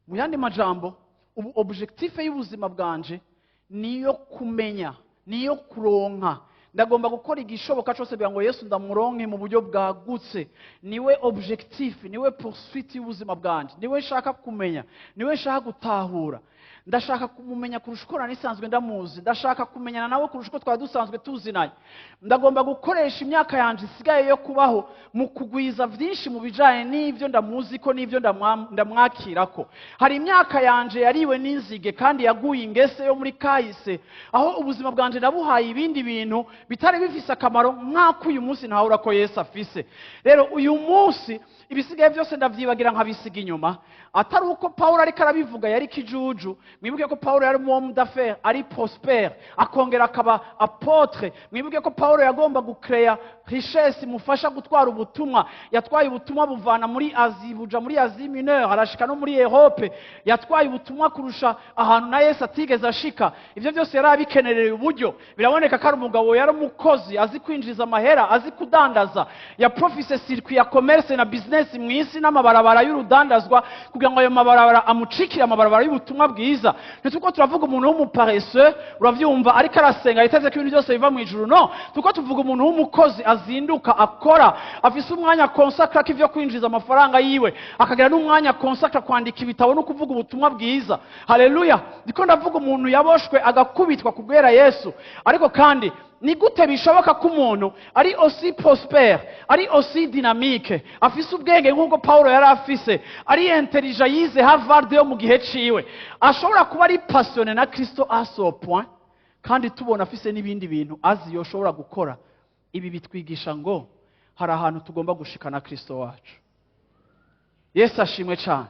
mu yandi majambo objectif y'ubuzima bwanje niyo kumenya, niyo kuronka. Ndagomba gukora igishoboka cyose kugira ngo Yesu ndamuronke mu buryo bwagutse. Niwe objectif, niwe poursuite y'ubuzima bwanje, niwe nshaka kumenya, niwe nshaka gutahura. Ndashaka kumumenya kurusha uko nanisanzwe ndamuzi, ndashaka kumenyana nawe kurusha uko twari dusanzwe tuzinanye. Ndagomba gukoresha imyaka yanje isigaye yo kubaho mu kugwiza byinshi mu bijanye n'ivyo ndamuzi ko n'ivyo ndamwakirako. Hari imyaka yanje yariwe n'inzige kandi yaguye ingese yo muri kahise, aho ubuzima bwanje nabuhaye ibindi bintu bitari bifise akamaro nk'ako uyu munsi ntahura ko Yesu afise. Rero uyu munsi ibisigaye byose ndavyibagira nkabisiga inyuma, atari uko Paulo ariko arabivuga yari kijuju. Mwibuke ko Paulo yari homme d'affaires, ari prospère, akongera akaba apotre. Mwibuke ko Paulo yagomba gukreya richesse mufasha gutwara ubutumwa. Yatwaye ubutumwa buvana muri Asie buja muri Asie Mineure, arashika no muri Europe. Yatwaye ubutumwa kurusha ahantu na Yesu atigeze ashika. Ivyo byose yari abikenereye uburyo. Biraboneka ko ari umugabo yari umukozi azi kwinjiza amahera, azi kudandaza. Ya profise circuit ya commerce na business mwisi n'amabarabara y'urudandazwa kugira ngo ayo mabarabara amucikire amabarabara y'ubutumwa bwiza. Nituko turavuga umuntu w'umuparesseux, uravyumva ariko arasenga yiteze ko ibintu byose biva mu ijuru. No, tuko tuvuga umuntu w'umukozi azinduka akora, afise umwanya consacre k'ivyo kwinjiza amafaranga yiwe, akagira n'umwanya consacre kwandika ibitabo no kuvuga ubutumwa bwiza. Haleluya! Ndiko ndavuga umuntu yaboshwe agakubitwa kubwera Yesu, ariko kandi ni gute bishoboka ko umuntu ari aussi prospère, ari aussi dynamique, afise ubwenge nk'uko Paulo yari afise, ari intelligent, yize Harvard yo mu gihe ciwe, ashobora kuba ari passionné na Kristo à ce point, kandi tubona afise n'ibindi bintu azi yoshobora gukora. Ibi bitwigisha ngo hari ahantu tugomba gushika na Kristo wacu. Yesu ashimwe cyane.